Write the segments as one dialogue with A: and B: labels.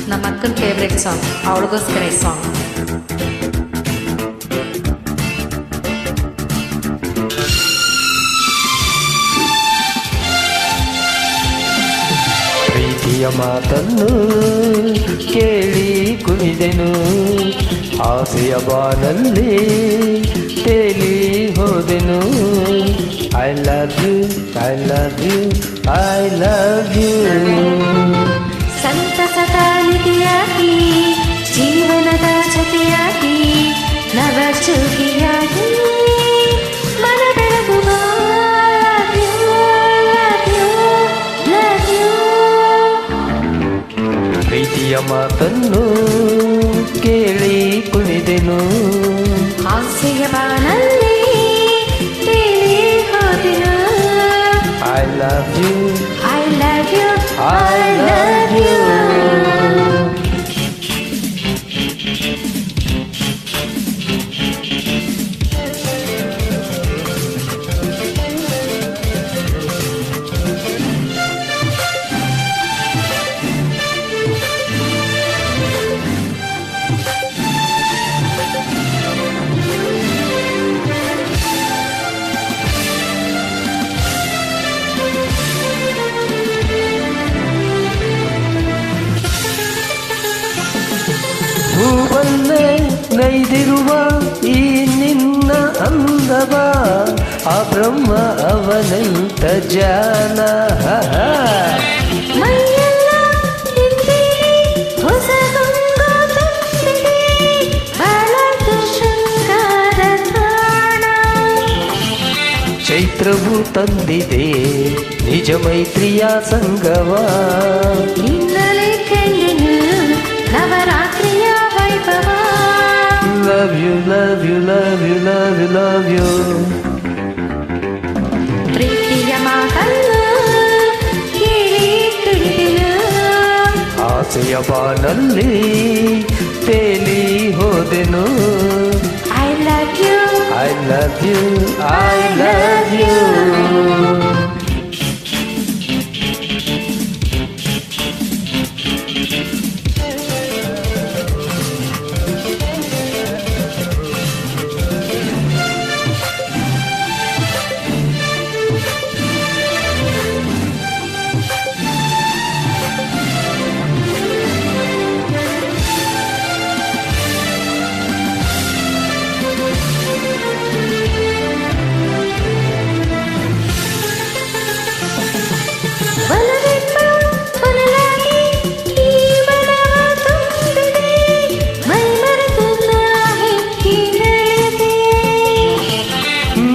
A: ನಮ್ಮ ಅಕ್ಕನ favourite song, ಅವಳಿಗೋಸ್ಕರ ಈ ಸಾಂಗ್.
B: ಪ್ರೀತಿಯ ಮಾತನ್ನು ಕೇಳಿ ಕುಣಿದೆನು, ಆಸೆಯ ಬಾನಲ್ಲಿ ತೇಲಿ ಹೋದೆನು. I love you, I love you, I love you.
A: ಸಂತಸದ ನಿಧಿಯಾಗಿ, ಜೀವನದ ಜೊತೆಯಾಗಿ, ನವ ಜೋಗಿಯಾಗಿ ಮನ ಬೆಳಗುವ
B: ಪ್ರೀತಿಯ ಮಾತನ್ನು ಕೇಳಿ ಕುಣಿದೆನು,
A: ಆಸೆಯ ಬಾನಲ್ಲಿ ತೇಲಿ ಹೋದೆನು.
B: I love you,
A: I love you,
B: I love you. ಹೂವನ್ನೇ ನೈದಿರುವ ಈ ನಿನ್ನ ಅಂದವ, ಆ ಬ್ರಹ್ಮ ಅವನಂತ ಜಾನ.
A: ಮೈಯೆಲ್ಲ ಹಿಂದೆ ಹೊಸ ಗಂಗಾ ತುಂಬಿದೆ, ಬಾಳದ ಶೃಂಗಾರ ತಾಣ.
B: ಚೈತ್ರವು ತಂದಿದೆ ನಿಜ ಮೈತ್ರಿಯ ಸಂಗವ,
A: ನಿನ್ನಲೆ ಕಂಡೆನು ನವರಾತ್ರಿಯ ವೈಭವ.
B: Love you, love you, love you, love you, love you.
A: ಪ್ರೀತಿಯ ಮಾತನ್ನು ಕೇಳಿ ಕುಣಿದೆನು,
B: ಆಸೆಯ ಬಾನಲ್ಲಿ ತೇಲಿ ಹೋದೆನು.
A: I love you,
B: I love you, I love you.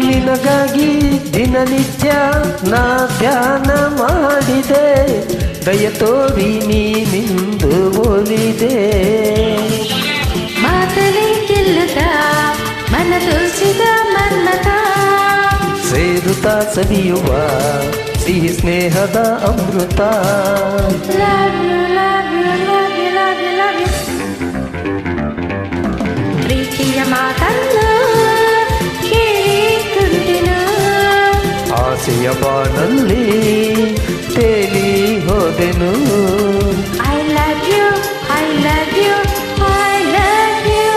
B: ನಿನಗಾಗಿ ದಿನನಿತ್ಯ ನಾ ಧ್ಯಾನ ಮಾಡಿದೆ, ದಯ ತೋರಿ ನೀನಿಂದು ಒಲಿದೆ.
A: ಮಾತಲಿ ಗೆಲ್ಲುತ್ತ ಮನ ತೋರಿಸಿದ ಮನ್ನತ,
B: ಸೇರುತ್ತಾ ಸವಿಯುವ ಸಿಹಿ ಸ್ನೇಹದ ಅಮೃತ.
A: Love you, love you, love you, love you, love you. ಪ್ರೀತಿಯ ಮಾತನ್ನು ಕೇಳಿ ಕುಣಿದೆನು,
B: ಆಸೆಯ ಬಾನಲ್ಲಿ ತೇಲಿ ಹೋದೆನು.
A: I love you, I love you, I love you.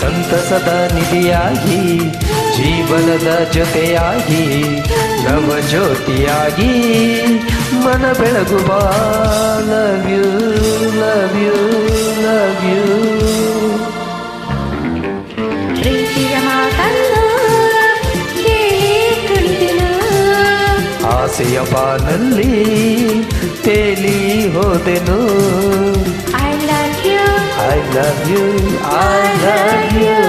B: ಸಂತಸದ ನಿಧಿಯಾಗಿ, ಜೀವನದ ಜೊತೆಯಾಗಿ, ನವ ಜ್ಯೋತಿಯಾಗಿ ಮನ ಬೆಳಗುವ. Love you, love you, love you.
A: ಪ್ರೀತಿಯ ಮಾತನ್ನು ಕೇಳಿ ಕುಣಿದೆನು,
B: ಆಸೆಯ ಬಾನಲ್ಲಿ ತೇಲಿ ಹೋದೆನು.
A: I love you,
B: I love you, I love you.